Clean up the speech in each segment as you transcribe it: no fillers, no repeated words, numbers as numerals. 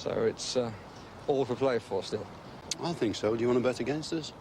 So it's all to play for still. I think so. Do you want to bet against us?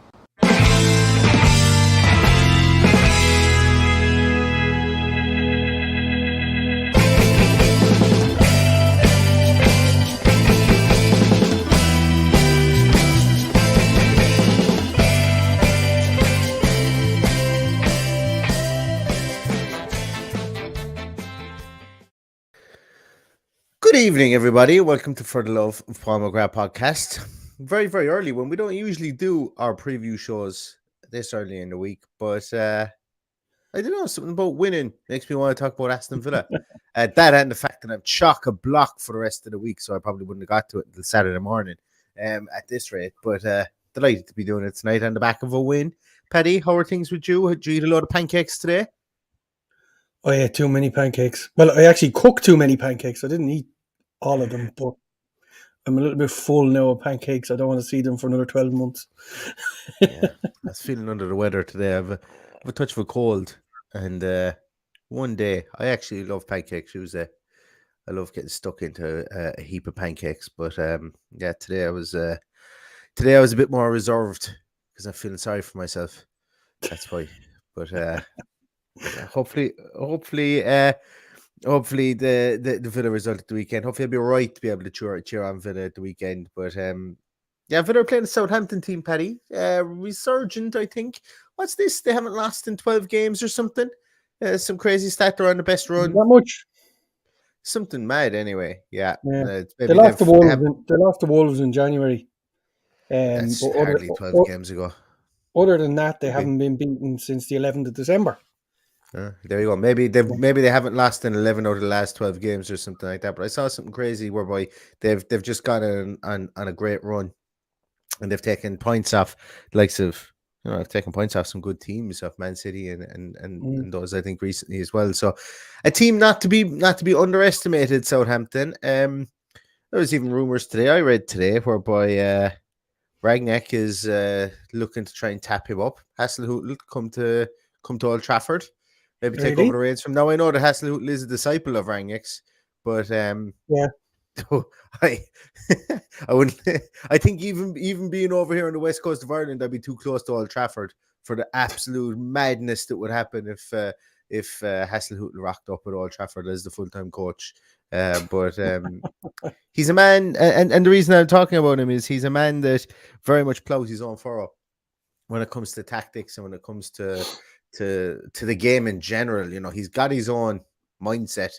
Good evening, everybody. Welcome to For the Love of Paul McGrath podcast. Very, very early one. We don't usually do our preview shows this early in the week, but I don't know, something about winning makes me want to talk about Aston Villa. That and the fact that I'm chock-a-block for the rest of the week, so I probably wouldn't have got to it until Saturday morning at this rate. But delighted to be doing it tonight on the back of a win. Paddy, how are things with you? Did you eat a load of pancakes today? I ate too many pancakes. Well, I actually cooked too many pancakes. I didn't eat all of them, but I'm a little bit full now of pancakes. I don't want to see them for another 12 months. Yeah, I was feeling under the weather today. I have a touch of a cold, and one day I actually love pancakes. Tuesday, I love getting stuck into a heap of pancakes. But yeah, today I was a bit more reserved because I'm feeling sorry for myself. That's why. But yeah, hopefully the Villa result at the weekend. Hopefully, I'll be all right to be able to cheer on Villa at the weekend. But yeah, Villa are playing the Southampton team, Paddy. Resurgent, I think. What's this? They haven't lost in 12 games or something. Some crazy stat. They're on the best run. Not much. Something mad, anyway. Yeah. They lost the Wolves. They lost the Wolves in January. That's hardly 12 games ago. Other than that, they haven't been beaten since the 11th of December. There you go. Maybe they haven't lost in 11 out of the last 12 games or something like that. But I saw something crazy whereby they've just gone on a great run, and they've taken points off the likes of I've taken points off some good teams, off Man City and those I think recently as well. So a team not to be underestimated, Southampton. There was even rumors today. I read today whereby Rangnick is looking to try and tap him up. Hasenhüttl come to Old Trafford. Maybe take over the reins from now. I know that Hasenhüttl is a disciple of Rangnick's, but yeah, I wouldn't. I think even being over here on the west coast of Ireland, I'd be too close to Old Trafford for the absolute madness that would happen if Hasenhüttl rocked up at Old Trafford as the full-time coach. But he's a man, and the reason I'm talking about him is he's a man that very much plows his own furrow when it comes to tactics and when it comes to the game in general. You know, he's got his own mindset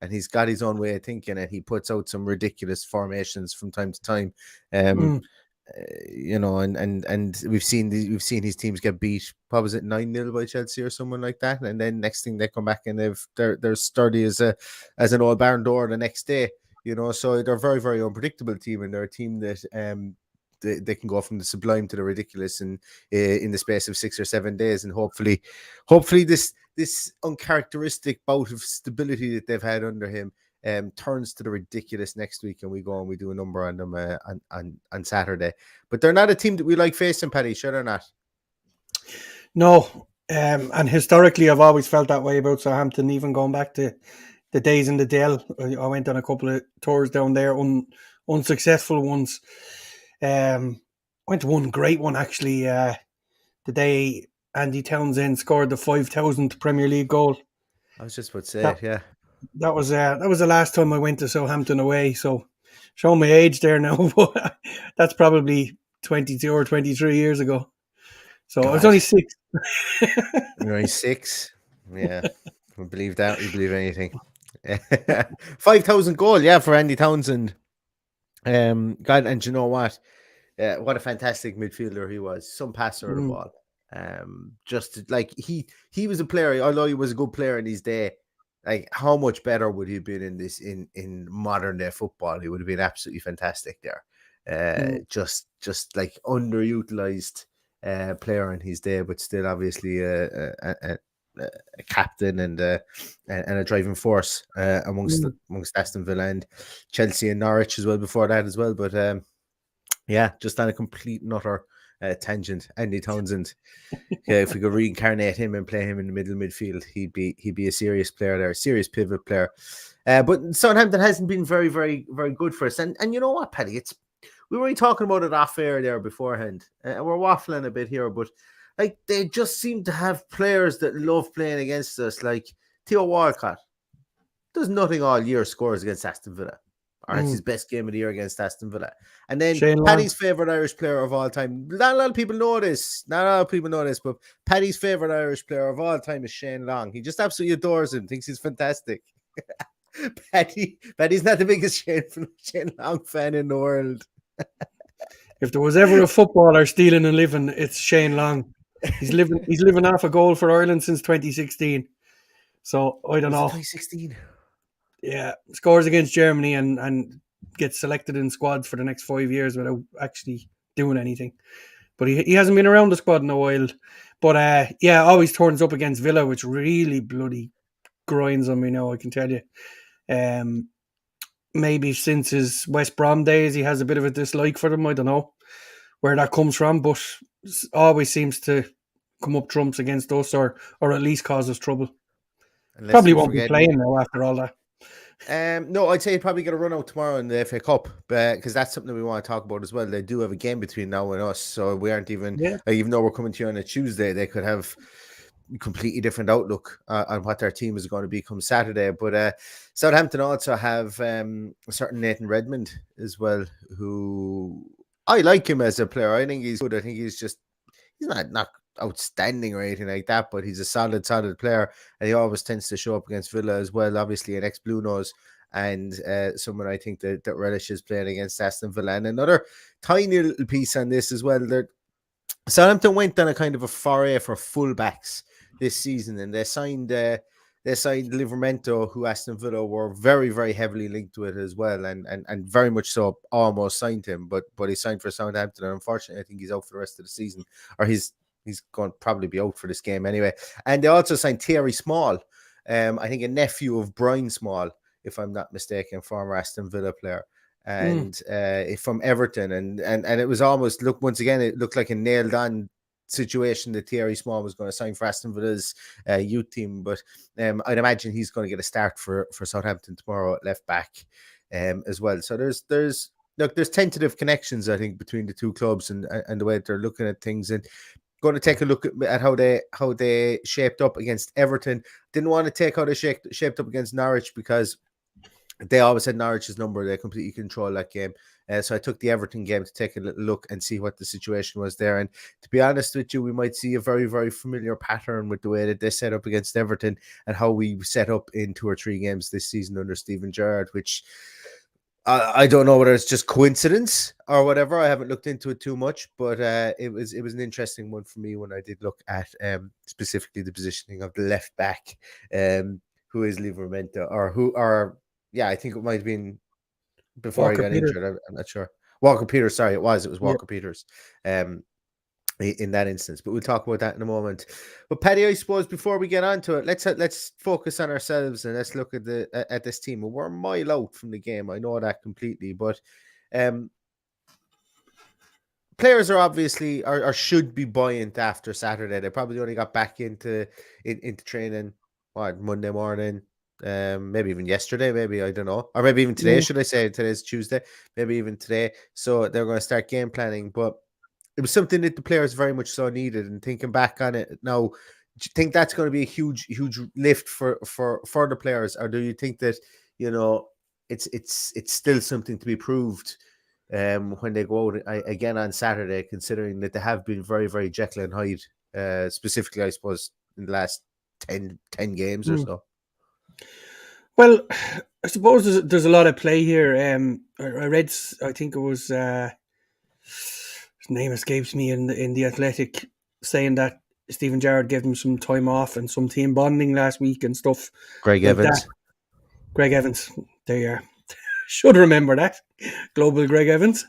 and he's got his own way of thinking, and he puts out some ridiculous formations from time to time. You know, and we've seen his teams get beat. What was it, 9-0 by Chelsea or someone like that? And then next thing they come back and they're sturdy as an old barn door the next day. You know, so they're a very, very unpredictable team, and they're a team that they can go from the sublime to the ridiculous in the space of 6 or 7 days, and hopefully this uncharacteristic bout of stability that they've had under him turns to the ridiculous next week, and we go and we do a number on them on Saturday. But they're not a team that we like facing, Paddy. Sure, they're not. No, and historically, I've always felt that way about Southampton. Even going back to the days in the Dell, I went on a couple of tours down there, unsuccessful ones. Went to one great one actually. The day Andy Townsend scored the 5,000th Premier League goal. I was just about to say, yeah. That was the last time I went to Southampton away. So, showing my age there now, but that's probably 22 or 23 years ago. So God. I was only 6. You're only 6? Yeah, we believe that. We believe anything. 5,000 goal, yeah, for Andy Townsend. God, and you know what? What a fantastic midfielder he was. Some passer of the ball. Just like he was a player. Although he was a good player in his day, like how much better would he have been in modern day football? He would have been absolutely fantastic there. Just like underutilized player in his day, but still obviously a captain and a driving force amongst Aston Villa and Chelsea and Norwich as well before that as well. But yeah, just on a complete and utter tangent, Andy Townsend. Yeah, if we could reincarnate him and play him in the midfield, he'd be a serious player there, a serious pivot player. But Southampton hasn't been very, very, very good for us. And you know what, Paddy? We were talking about it off air there beforehand, and we're waffling a bit here, but like they just seem to have players that love playing against us. Like Theo Walcott does nothing all year, scores against Aston Villa, or it's his best game of the year against Aston Villa. And then Paddy's favourite Irish player of all time. Not a lot of people know this. But Paddy's favourite Irish player of all time is Shane Long. He just absolutely adores him. Thinks he's fantastic. Paddy's not the biggest Shane Long fan in the world. If there was ever a footballer stealing a living, it's Shane Long. He's living off a goal for Ireland since 2016. So I don't know. 2016. Yeah, scores against Germany and gets selected in squads for the next 5 years without actually doing anything. But he hasn't been around the squad in a while. But always turns up against Villa, which really bloody grinds on me now, I can tell you. Maybe since his West Brom days, he has a bit of a dislike for them. I don't know where that comes from, but always seems to come up trumps against us or at least cause us trouble. Unless probably won't be playing now after all that. No, I'd say he'd probably get a run out tomorrow in the FA Cup, because that's something we want to talk about as well. They do have a game between now and us, so we aren't even though we're coming to you on a Tuesday, they could have completely different outlook on what their team is going to be come Saturday. But Southampton also have a certain Nathan Redmond as well, who I like him as a player. I think he's good. I think he's not outstanding or anything like that, but he's a solid player, and he always tends to show up against Villa as well. Obviously, an ex-Blue Nose, and someone I think that relishes playing against Aston Villa. And another tiny little piece on this as well. Southampton went on a kind of a foray for fullbacks this season, and they signed Livramento, who Aston Villa were very, very heavily linked to it as well, and very much so almost signed him, but he signed for Southampton, and unfortunately I think he's out for the rest of the season, or he's going to probably be out for this game anyway. And they also signed Thierry Small, I think a nephew of Brian Small, if I'm not mistaken, former Aston Villa player, and from Everton, and it was almost, it looked like a nailed on situation that Thierry Small was going to sign for Aston Villa's youth team, but I'd imagine he's going to get a start for Southampton tomorrow at left back as well. So there's tentative connections, I think, between the two clubs and the way that they're looking at things, and going to take a look at how they shaped up against Everton. Didn't want to take how they shaped up against Norwich, because they always had Norwich's number. They completely controlled that game. So I took the Everton game to take a little look and see what the situation was there. And to be honest with you, we might see a very, very familiar pattern with the way that they set up against Everton and how we set up in 2 or 3 games this season under Steven Gerrard, which I don't know whether it's just coincidence or whatever. I haven't looked into it too much, but it was an interesting one for me when I did look at specifically the positioning of the left back, who is Livramento, I think it might have been before he got injured. I'm not sure. Walker Peters, sorry, it was Walker Peters. In that instance, but we'll talk about that in a moment. But Paddy, I suppose before we get on to it, let's focus on ourselves and let's look at this team. We're a mile out from the game, I know that completely, but players are obviously or should be buoyant after Saturday. They probably only got back into training Monday morning, maybe even yesterday, maybe, I don't know, or maybe even today. Should I say today's Tuesday? Maybe even today. So they're going to start game planning, but it was something that the players very much so needed. And thinking back on it now, do you think that's going to be a huge lift for the players, or do you think that it's still something to be proved when they go out again on Saturday, considering that they have been very, very Jekyll and Hyde, specifically, I suppose, in the last 10 games or so? Well, I suppose there's a lot of play here. I read, I think it was his name escapes me in the Athletic, saying that Steven Gerrard gave him some time off and some team bonding last week and stuff. Greg Evans. There you are. Should remember that. Global Greg Evans.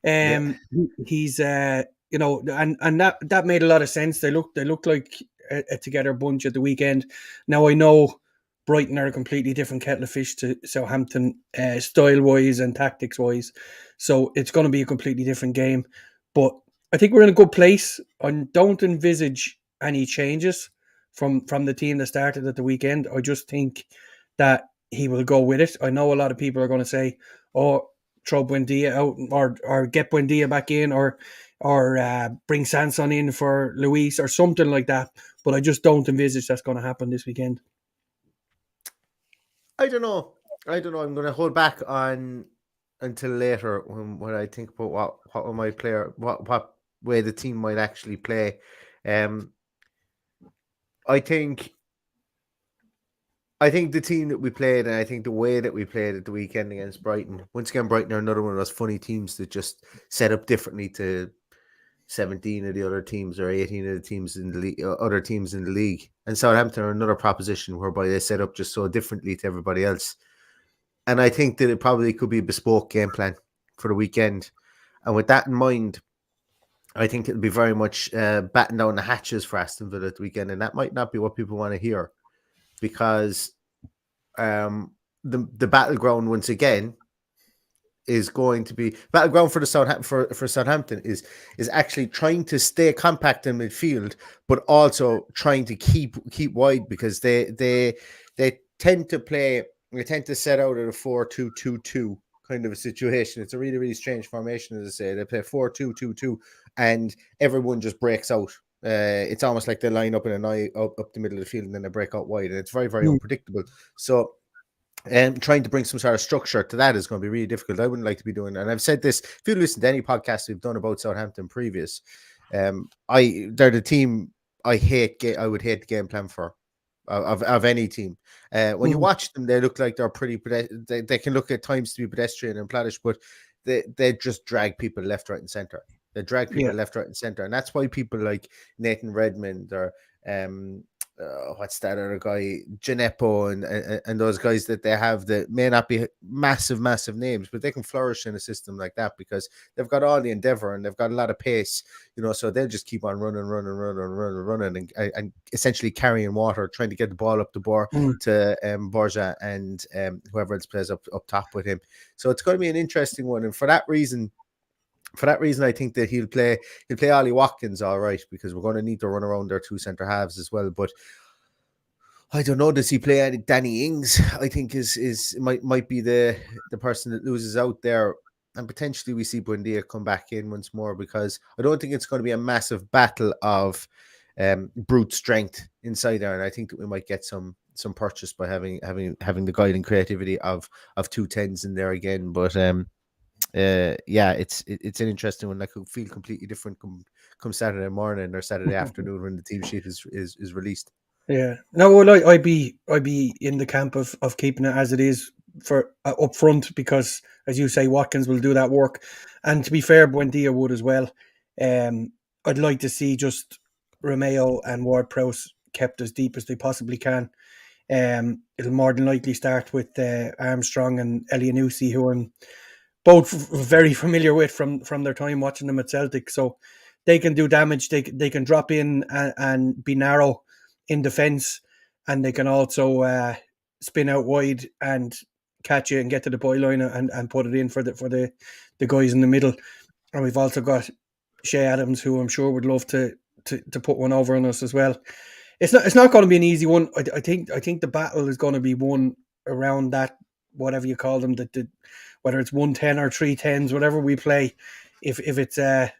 He's and that made a lot of sense. They looked like a together bunch at the weekend. Now I know Brighton are a completely different kettle of fish to Southampton, style-wise and tactics-wise. So it's going to be a completely different game. But I think we're in a good place. I don't envisage any changes from the team that started at the weekend. I just think that he will go with it. I know a lot of people are going to say, "Oh, throw Buendia out or get Buendia back in or bring Sanson in for Luis or something like that." But I just don't envisage that's going to happen this weekend. I don't know. I'm going to hold back on until later when I think about what my player, what way the team might actually play. I think the team that we played, and I think the way that we played at the weekend against Brighton. Once again, Brighton are another one of those funny teams that just set up differently to 17 of the other teams or 18 of the teams in the league, other teams in the league. And Southampton are another proposition whereby they set up just so differently to everybody else. And I think that it probably could be a bespoke game plan for the weekend. And with that in mind, I think it'll be very much batten down the hatches for Aston Villa at the weekend. And that might not be what people want to hear, because the battleground once again is going to be battleground for the Southampton is actually trying to stay compact in midfield, but also trying to keep wide, because they tend to set out at a 4-2-2-2 kind of a situation. It's a really, really strange formation, as I say. They play 4-2-2-2, and everyone just breaks out. It's almost like they line up in an eye up the middle of the field and then they break out wide, and it's very, very unpredictable. So trying to bring some sort of structure to that is going to be really difficult. I wouldn't like to be doing, and I've said this, if you listen to any podcast we've done about Southampton previous, they're the team I would hate the game plan for of any team. When you watch them, they look like they're pretty they can look at times to be pedestrian and plattish, but they just drag people left, right, and center. They drag people left, right, and center, and that's why people like Nathan Redmond or what's that other guy, Gineppo, and those guys that they have that may not be massive names, but they can flourish in a system like that because they've got all the endeavor and they've got a lot of pace, so they'll just keep on running and essentially carrying water, trying to get the ball up the bar to Borja and whoever else plays up top with him. So it's going to be an interesting one, and for that reason, I think that he'll play Ollie Watkins all right, because we're going to need to run around their two centre halves as well. But I don't know, does he play Danny Ings? I think might be the person that loses out there, and potentially we see Buendia come back in once more, because I don't think it's going to be a massive battle of brute strength inside there, and I think that we might get some purchase by having the guiding creativity of 2 10s in there again. But it's an interesting one that could feel completely different come Saturday morning or Saturday afternoon when the team sheet is released. Yeah, no, well, I'd be in the camp of keeping it as it is for up front, because as you say, Watkins will do that work, and to be fair, Buendia would as well. I'd like to see just Romeo and Ward-Prowse kept as deep as they possibly can. It'll more than likely start with Armstrong and Elianusi, who I'm both very familiar with from their time watching them at Celtic. So they can do damage. They can drop in and be narrow in defence, and they can also spin out wide and catch it and get to the byline and put it in for the guys in the middle. And we've also got Shea Adams, who I'm sure would love to put one over on us as well. It's not going to be an easy one. I think the battle is going to be won around that, whatever you call them, whether it's 1-10 or 3-10s, whatever we play. If it's I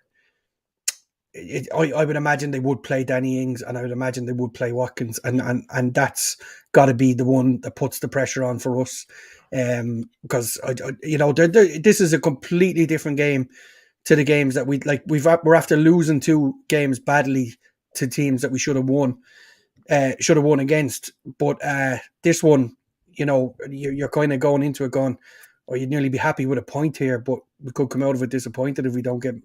would imagine they would play Danny Ings, and I would imagine they would play Watkins, and that's got to be the one that puts the pressure on for us, because this is a completely different game to the games that we're after losing 2 games badly to teams that we should have won against, but this one, you're kind of going into it going, or you'd nearly be happy with a point here, but we could come out of it disappointed if we don't get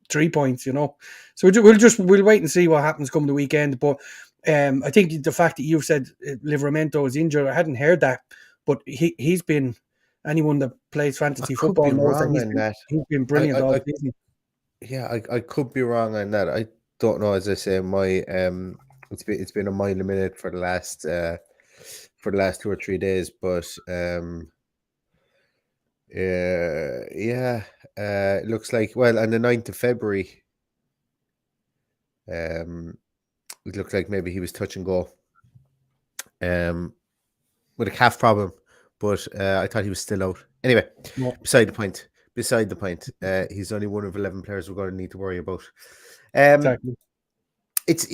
3 points, So we'll wait and see what happens come the weekend. But I think the fact that you've said Livramento is injured, I hadn't heard that, but he's been, anyone that plays fantasy football knows that he's been brilliant all season. Yeah, I could be wrong on that. I don't know. As I say, my it's been a mile a minute for the last 2 or 3 days, but it looks like, well, on the 9th of February, it looked like maybe he was touch and go with a calf problem, but I thought he was still out. Anyway, No. beside the point. He's only one of 11 players we're going to need to worry about. Exactly. It's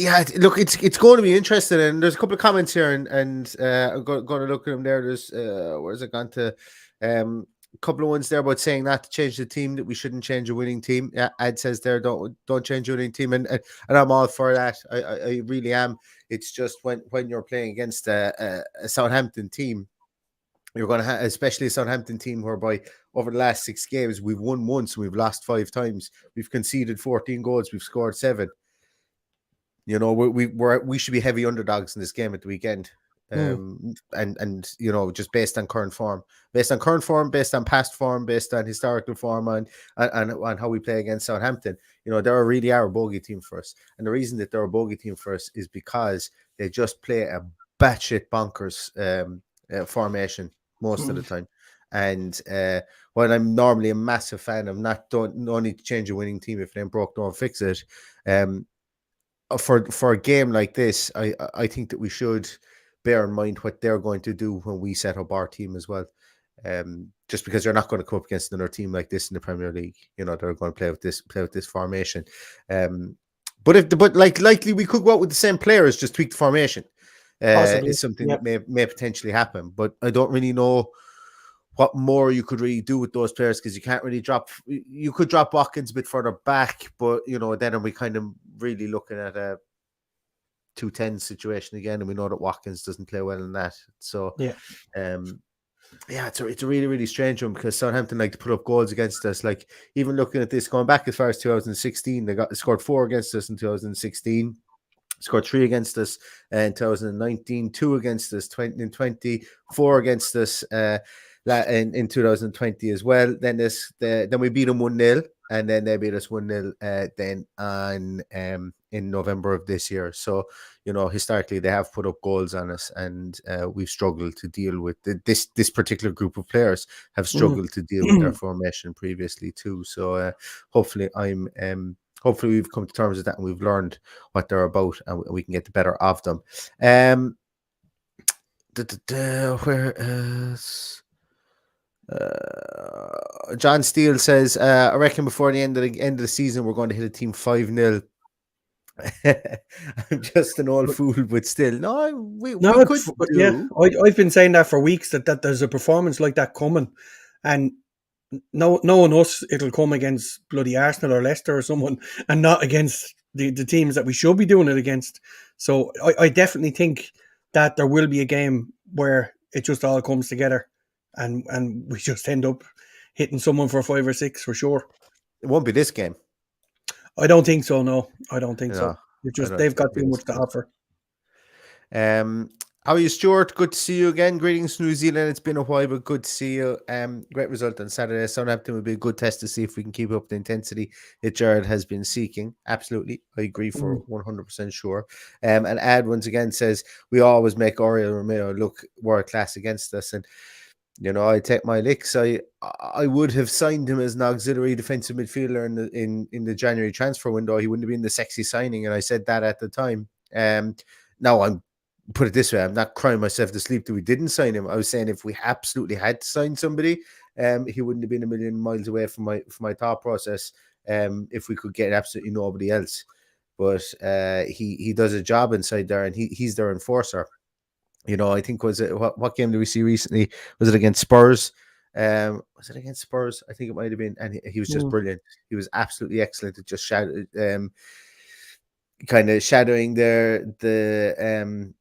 going to be interesting, and there's a couple of comments here, and I'm going to look at them there. There's where's it gone to? A couple of ones there about saying not to change the team, that we shouldn't change a winning team. Yeah, Ad says there, don't change a winning team, and I'm all for that. I really am. It's just when you're playing against a Southampton team, you're going to have, especially a Southampton team whereby over the last 6 games we've won once and we've lost 5 times. We've conceded 14 goals, we've scored 7. You know, we should be heavy underdogs in this game at the weekend. And you know, just based on current form, based on past form, based on historical form, and how we play against Southampton, you know, they really are a bogey team for us. And the reason that they're a bogey team for us is because they just play a batshit bonkers formation most of the time. And while I'm normally a massive fan of no need to change a winning team, if it ain't broke, don't fix it. For a game like this, I think that we should bear in mind what they're going to do when we set up our team as well. Just because they're not going to come up against another team like this in the Premier League, you know, they're going to play with this formation. But likely we could go out with the same players, just tweak the formation. Is something that may potentially happen, but I don't really know what more you could really do with those players, because you can't really you could drop Watkins a bit further back, but you know, then are we kind of really looking at a 2-10 situation again, and we know that Watkins doesn't play well in that. So it's a really, really strange one, because Southampton like to put up goals against us. Like, even looking at this, going back as far as 2016, they scored 4 against us in 2016. Scored 3 against us in 2019, 2 against us in 20, 4 against us in 2020 as well. Then we beat them 1-0, and then they beat us 1-0 then in November of this year. So, you know, historically they have put up goals on us, and we've struggled to deal with this particular group of players have struggled to deal with their formation previously too. So hopefully we've come to terms with that, and we've learned what they're about, and we can get the better of them. Where is John Steele says, I reckon before the end of the season we're going to hit a team 5-0. I'm just an old fool, but still, we could do. Yeah, I've been saying that for weeks, that there's a performance like that coming, and knowing us, it'll come against bloody Arsenal or Leicester or someone, and not against the teams that we should be doing it against. So I definitely think that there will be a game where it just all comes together, and we just end up hitting someone for 5 or 6 for sure. It won't be this game. I don't think so. No, I don't think so. They've got too much to offer. How are you, Stuart? Good to see you again. Greetings from New Zealand. It's been a while, but good to see you. Great result on Saturday. Southampton will be a good test to see if we can keep up the intensity that Jared has been seeking. Absolutely. I agree for 100% sure. And Ad once again says, we always make Oriol Romeo look world class against us. And, you know, I take my licks. I would have signed him as an auxiliary defensive midfielder in the January transfer window. He wouldn't have been the sexy signing, and I said that at the time. Now I'm put it this way, I'm not crying myself to sleep that we didn't sign him. I was saying if we absolutely had to sign somebody, he wouldn't have been a million miles away from my thought process if we could get absolutely nobody else. But he does a job inside there, and he's their enforcer. You know, I think what game did we see recently? Was it against Spurs? Was it against Spurs? I think it might have been, and he was just brilliant. He was absolutely excellent at just kind of shadowing the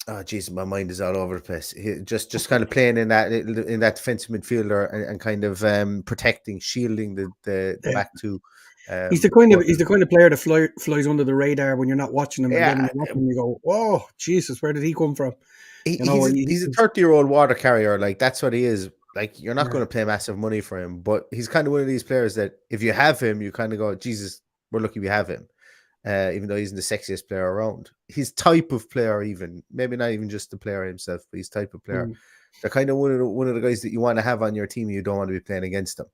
oh Jesus, my mind is all over the place. He just kind of playing in that defensive midfielder and kind of protecting, shielding the back two. He's the kind of player that flies under the radar when you're not watching him. Yeah. And then when you're watching him, you go, "Oh Jesus, where did he come from?" He's a 30-year-old water carrier. Like, that's what he is. Like, you're not going to pay massive money for him, but he's kind of one of these players that if you have him, you kind of go, "Jesus, we're lucky we have him." Even though he's the sexiest player around, his type of player, even maybe not even just the player himself, but his type of player, they're kind of one of the guys that you want to have on your team. You don't want to be playing against them.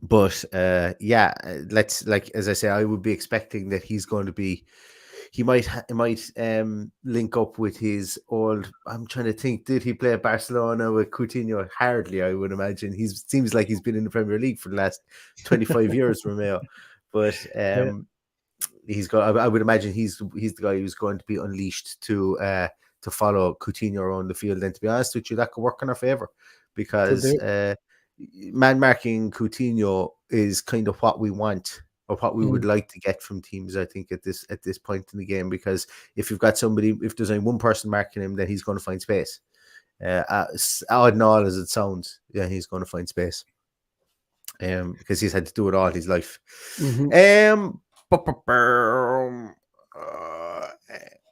But let's, like, as I say, I would be expecting that he's going to be he might link up with his old. I'm trying to think. Did he play at Barcelona with Coutinho? Hardly, I would imagine. He seems like he's been in the Premier League for the last 25 years, Romeo. But he's got. I would imagine he's the guy who's going to be unleashed to follow Coutinho around the field. And to be honest with you, that could work in our favor because man marking Coutinho is kind of what we want or what we would like to get from teams. I think at this point in the game, because if you've got somebody, if there's only one person marking him, then he's going to find space. Odd and all as it sounds, yeah, he's going to find space. Because he's had to do it all his life.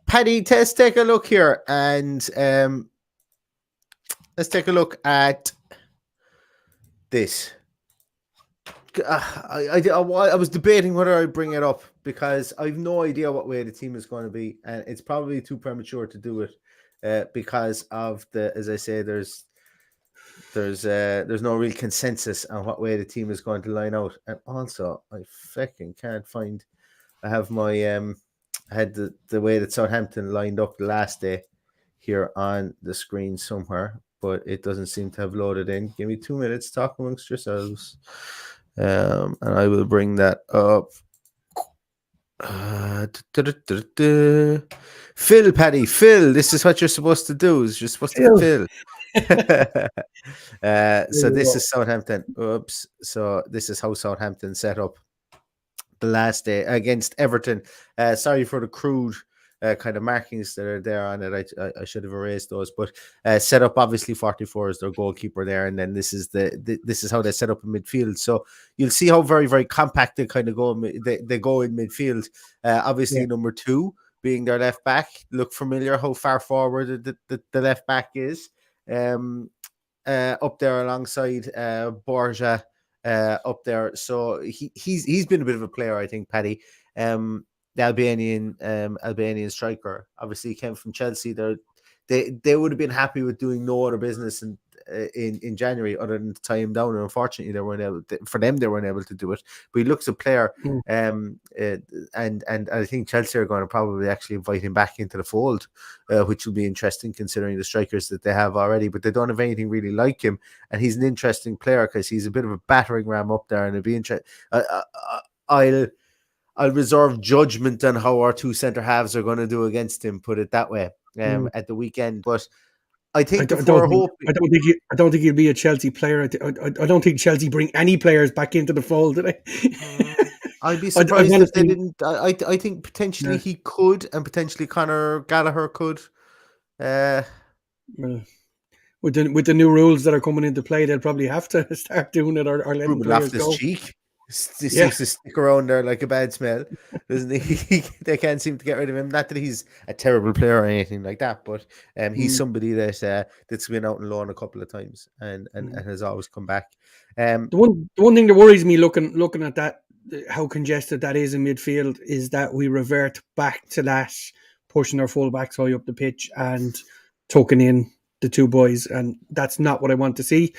Paddy, let's take a look here, and let's take a look at this. I was debating whether I'd bring it up because I've no idea what way the team is going to be, and it's probably too premature to do it because of as I say, there's no real consensus on what way the team is going to line out, and also I fucking can't find. I have my I had the way that Southampton lined up the last day here on the screen somewhere, but it doesn't seem to have loaded in. Give me 2 minutes, talk amongst yourselves, and I will bring that up. Phil, Paddy, Phil, this is what you're supposed to do. You're supposed to fill. So this is Southampton. Oops. So this is how Southampton set up the last day against Everton. Sorry for the crude kind of markings that are there on it. I should have erased those, but set up obviously 44 is their goalkeeper there, and then this is this is how they set up in midfield. So you'll see how very, very compact they kind of go. They go in midfield. Obviously number 2 being their left back. Look familiar how far forward the left back is. Up there alongside Borja. Up there, so he's been a bit of a player, I think, Paddy. The Albanian striker. Obviously, he came from Chelsea. They would have been happy with doing no other business in January other than to tie him down. And unfortunately, they weren't able to do it. But he looks a player, and I think Chelsea are going to probably actually invite him back into the fold, which will be interesting considering the strikers that they have already. But they don't have anything really like him, and he's an interesting player because he's a bit of a battering ram up there, and it'd be interesting. I'll reserve judgment on how our 2 centre halves are going to do against him. Put it that way. At the weekend, but I think I don't think he'll be a Chelsea player. I don't think Chelsea bring any players back into the fold today. I'd be surprised if they didn't. I think potentially he could, and potentially Conor Gallagher could. With the new rules that are coming into play, they'll probably have to start doing it or letting players go. Cheek. He seems to stick around there like a bad smell, doesn't he? They can't seem to get rid of him. Not that he's a terrible player or anything like that, but he's somebody that's been out on loan a couple of times and has always come back. The one thing that worries me looking at that, how congested that is in midfield, is that we revert back to that, pushing our fullbacks high up the pitch and tucking in the 2 boys, and that's not what I want to see.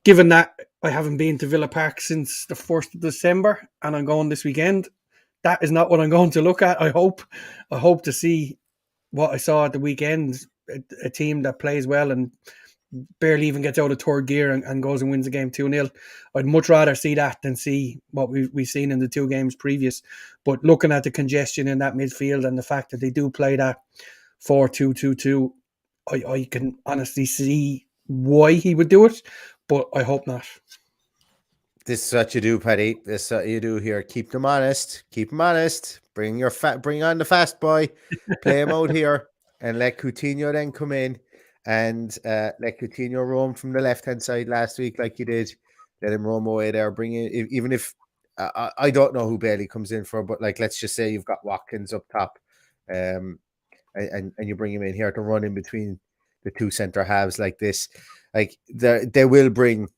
Given that I haven't been to Villa Park since the 1st of December and I'm going this weekend, that is not what I'm going to look at. I hope to see what I saw at the weekend, a team that plays well and barely even gets out of third gear and goes and wins the game 2-0. I'd much rather see that than see what we've seen in the 2 games previous. But looking at the congestion in that midfield and the fact that they do play that 4-2-2-2, I can honestly see why he would do it, but I hope not. This is what you do, Paddy. This is what you do here. Keep them honest. Bring on the fast boy. Play him out here, and let Coutinho then come in, and let Coutinho roam from the left-hand side last week like you did. Let him roam away there. Bring in, even if I don't know who Bailey comes in for, but like let's just say you've got Watkins up top, and you bring him in here to run in between the 2 centre halves like this. Like they will bring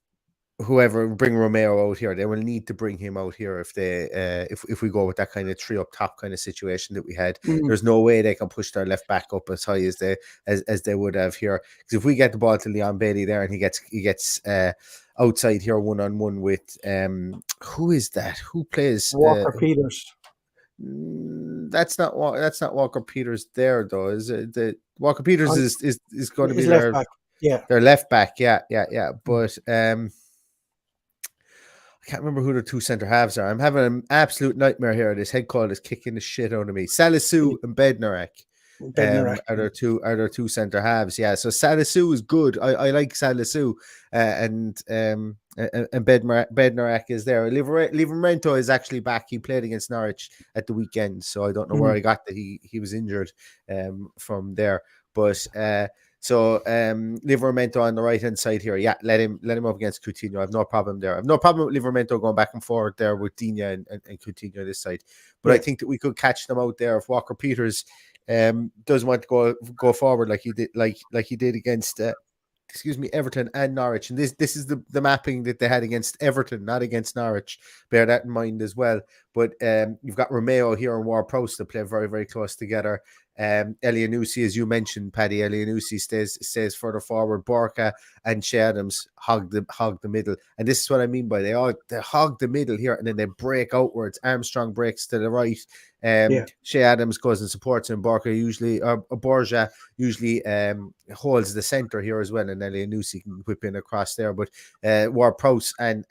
Romeo out here. They will need to bring him out here if they if we go with that kind of 3 up top kind of situation that we had. There's no way they can push their left back up as high as they would have here. Because if we get the ball to Leon Bailey there and he gets outside here 1-on-1 with who is that? Who plays Walker Peters? That's not Walker Peters there though. Is it? The Walker Peters is going to be His left back. Yeah. their left back. Yeah. But I can't remember who the two centre halves are. I'm having an absolute nightmare here. This head call is kicking the shit out of me. Salisu and Bednarak. Are there two centre halves? Yeah, so Salisu is good. I like Salisu, and Bednarak is there. Livermento is actually back. He played against Norwich at the weekend, so I don't know where I got that he was injured from there. But Livermento on the right hand side here. Yeah, let him up against Coutinho. I have no problem there. I have no problem with Livermento going back and forward there with Digne and Coutinho this side. But I think that we could catch them out there if Walker Peters doesn't want to go forward like he did against Everton and Norwich. And this is the mapping that they had against Everton, not against Norwich. Bear that in mind as well. But you've got Romeo here and Ward-Prowse to play very, very close together. Elianusi, as you mentioned, Paddy, Elianusi stays further forward. Borca and Shea Adams hog the middle. And this is what I mean by they hog the middle here and then they break outwards. Armstrong breaks to the right. Shea Adams goes and supports him. Borja usually holds the center here as well, and Elianusi can whip in across there. But Ward-Prowse and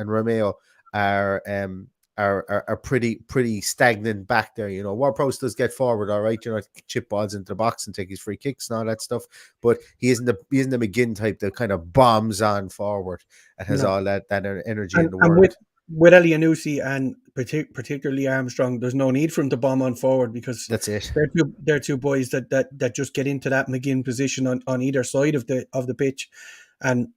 Romeo are pretty stagnant back there. You know, Ward-Prowse does get forward, all right. You know, chip balls into the box and take his free kicks and all that stuff. But he isn't the McGinn type that kind of bombs on forward and has all that energy in the world. With Elianusi and particularly Armstrong, there's no need for him to bomb on forward because that's it. They're two boys that just get into that McGinn position on either side of the pitch. And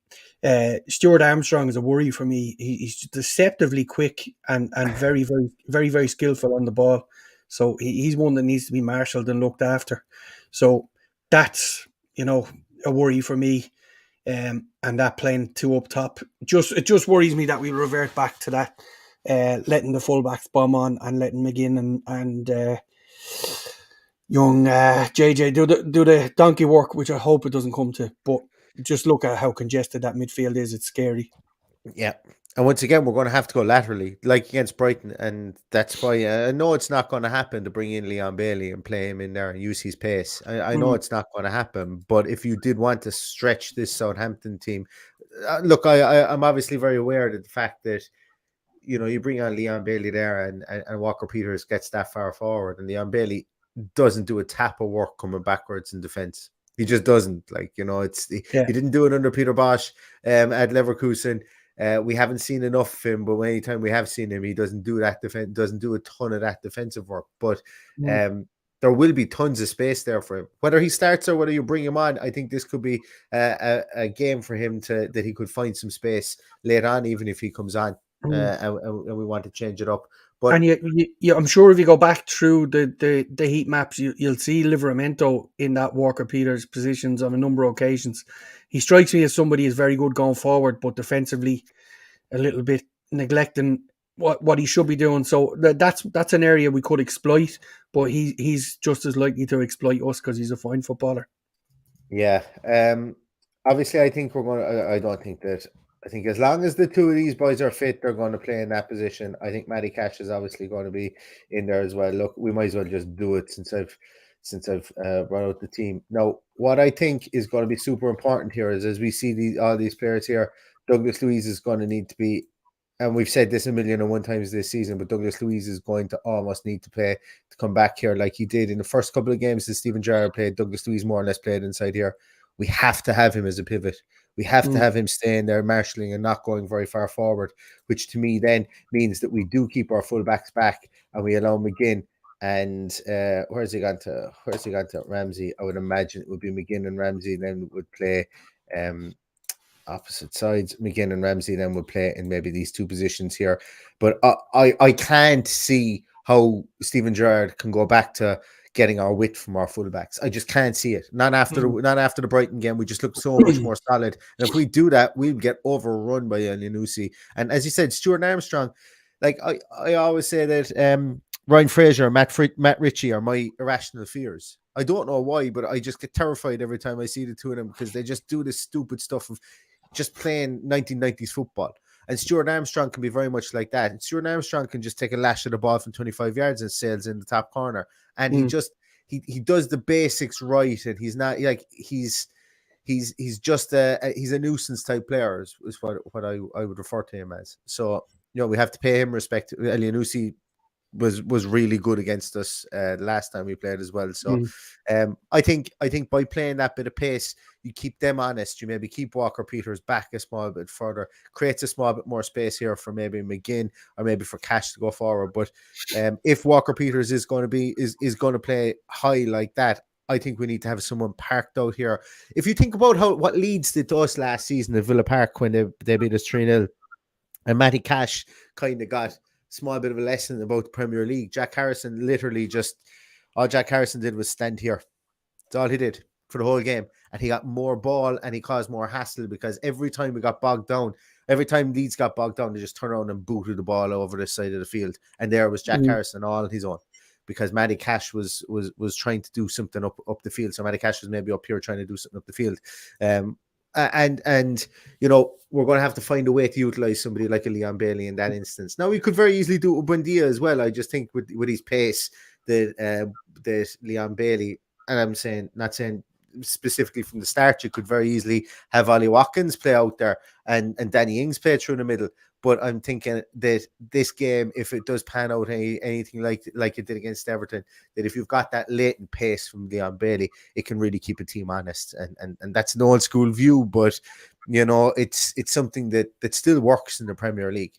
Stuart Armstrong is a worry for me. He's deceptively quick and very, very, very, very skillful on the ball. So he's one that needs to be marshalled and looked after. So that's, a worry for me. And that playing two up top, it just worries me that we revert back to that, letting the fullbacks bomb on and letting McGinn and young JJ do the donkey work, which I hope it doesn't come to. But just look at how congested that midfield is. It's scary. Yeah. And once again, we're going to have to go laterally, like against Brighton. And that's why I know it's not going to happen to bring in Leon Bailey and play him in there and use his pace. I know it's not going to happen. But if you did want to stretch this Southampton team, look, I'm obviously very aware of the fact that, you bring on Leon Bailey there and Walker Peters gets that far forward. And Leon Bailey doesn't do a tap of work coming backwards in defence. He just doesn't. He didn't do it under Peter Bosch at Leverkusen. We haven't seen enough of him, but anytime we have seen him, he doesn't do that doesn't do a ton of that defensive work. But there will be tons of space there for him. Whether he starts or whether you bring him on, I think this could be a game for him that he could find some space later on, even if he comes on and we want to change it up. But I'm sure if you go back through the heat maps, you'll see Livermento in that Walker Peters positions on a number of occasions. He strikes me as somebody who's very good going forward, but defensively a little bit neglecting what he should be doing. So that's an area we could exploit, but he's just as likely to exploit us because he's a fine footballer. Yeah. Obviously, I think I think as long as the two of these boys are fit, they're going to play in that position. I think Matty Cash is obviously going to be in there as well. Look, we might as well just do it since I've brought out the team. Now, what I think is going to be super important here is as we see all these players here, Douglas Luiz is going to need to be, and we've said this 1,000,001 times this season, but Douglas Luiz is going to almost need to come back here like he did in the first couple of games that Steven Gerrard played. Douglas Luiz more or less played inside here. We have to have him as a pivot. We have to have him staying there, marshalling and not going very far forward, which to me then means that we do keep our fullbacks back and we allow McGinn and where's he gone to? Ramsey. I would imagine it would be McGinn and Ramsey then would play opposite sides. McGinn and Ramsey then would play in maybe these two positions here. But I can't see how Steven Gerrard can go back to getting our width from our fullbacks. I just can't see it. Not after the Brighton game. We just look so much more solid. And if we do that, we'll get overrun by Elianusi. And as you said, Stuart Armstrong, like I always say that Ryan Fraser, Matt Ritchie are my irrational fears. I don't know why, but I just get terrified every time I see the two of them because they just do this stupid stuff of just playing 1990s football. And Stuart Armstrong can be very much like that. And Stuart Armstrong can just take a lash of the ball from 25 yards and sails in the top corner. And he just he does the basics right, and he's not like he's just he's a nuisance type player is what I would refer to him as. So we have to pay him respect. Elianusi was really good against us last time we played as well. So I think by playing that bit of pace, you keep them honest. You maybe keep Walker Peters back a small bit further, creates a small bit more space here for maybe McGinn or maybe for Cash to go forward. But if Walker Peters is going to play high like that, I think we need to have someone parked out here. If you think about what Leeds did to us last season at Villa Park when they beat us 3-0, and Matty Cash kind of got small bit of a lesson about the Premier League. Jack Harrison literally all Jack Harrison did was stand here. That's all he did for the whole game. And he got more ball and he caused more hassle because every time we got bogged down, every time Leeds got bogged down, they just turned around and booted the ball over the side of the field. And there was Jack Harrison all on his own because Matty Cash was trying to do something up the field. So Matty Cash was maybe up here trying to do something up the field. And we're going to have to find a way to utilize somebody like a Leon Bailey in that instance. Now we could very easily do it with Buendia as well. I just think with his pace that Leon Bailey, and I'm not saying specifically from the start, you could very easily have Ollie Watkins play out there and Danny Ings play through the middle. But I'm thinking that this game, if it does pan out anything like it did against Everton, that if you've got that latent pace from Leon Bailey, it can really keep a team honest. And that's an old school view, but it's something that still works in the Premier League.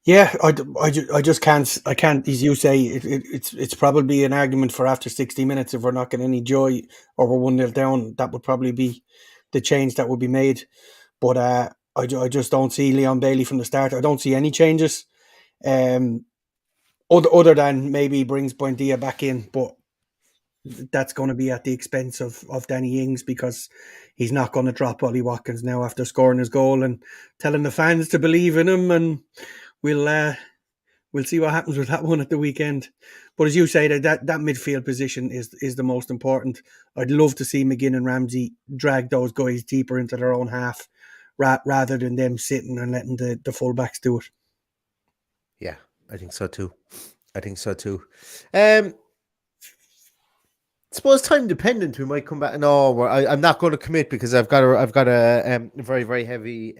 Yeah, I just can't. I can't, as you say, it's probably an argument for after 60 minutes. If we're not getting any joy or we're 1-0 down, that would probably be the change that would be made. But I just don't see Leon Bailey from the start. I don't see any changes, other than maybe brings Buendia back in, but that's going to be at the expense of Danny Ings because he's not going to drop Ollie Watkins now after scoring his goal and telling the fans to believe in him. And we'll see what happens with that one at the weekend. But as you say, that midfield position is the most important. I'd love to see McGinn and Ramsey drag those guys deeper into their own half rather than them sitting and letting the fullbacks do it. Yeah, I think so too. Suppose time dependent, we might come back. No, I'm not going to commit because I've got a very, very heavy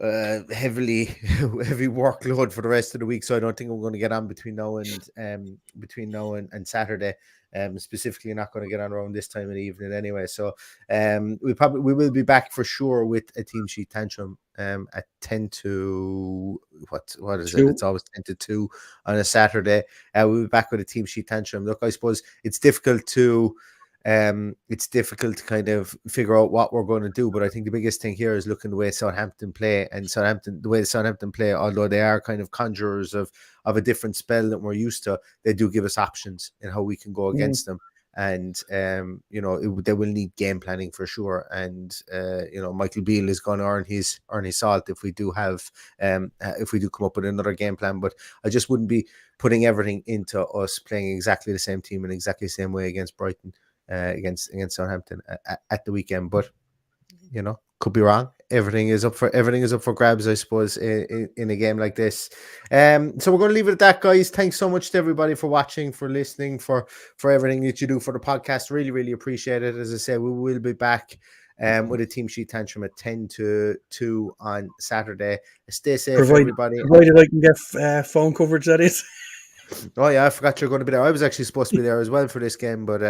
heavy workload for the rest of the week, so I don't think I'm going to get on between now and Saturday. Specifically not going to get on around this time of the evening anyway. So we will be back for sure with a team sheet tantrum at 10 to what is it? It's always 10 to 2 on a Saturday. We'll be back with a team sheet tantrum. Look, I suppose it's difficult to kind of figure out what we're going to do, but I think the biggest thing here is looking the way Southampton play, and the way Southampton play, although they are kind of conjurers of a different spell that we're used to, they do give us options in how we can go against them. And they will need game planning for sure. And Michael Beale is going to earn his salt if we do come up with another game plan. But I just wouldn't be putting everything into us playing exactly the same team in exactly the same way against Brighton. Against Southampton at the weekend, but could be wrong. Everything is up for grabs, I suppose, in a game like this. So we're going to leave it at that, guys. Thanks so much to everybody for watching, for listening, for everything that you do for the podcast. Really, really appreciate it. As I say, we will be back with a team sheet tantrum at 10 to 2 on Saturday. Stay safe, everybody. Provided I can get phone coverage, that is. Oh yeah, I forgot you're going to be there. I was actually supposed to be there as well for this game, but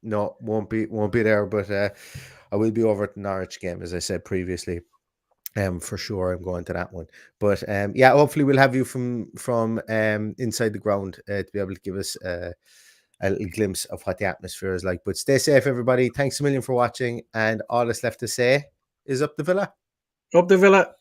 no, won't be there. But I will be over at the Norwich game, as I said previously. For sure, I'm going to that one. But hopefully we'll have you from inside the ground to be able to give us a little glimpse of what the atmosphere is like. But stay safe, everybody. Thanks a million for watching, and all that's left to say is up the Villa. Up the Villa.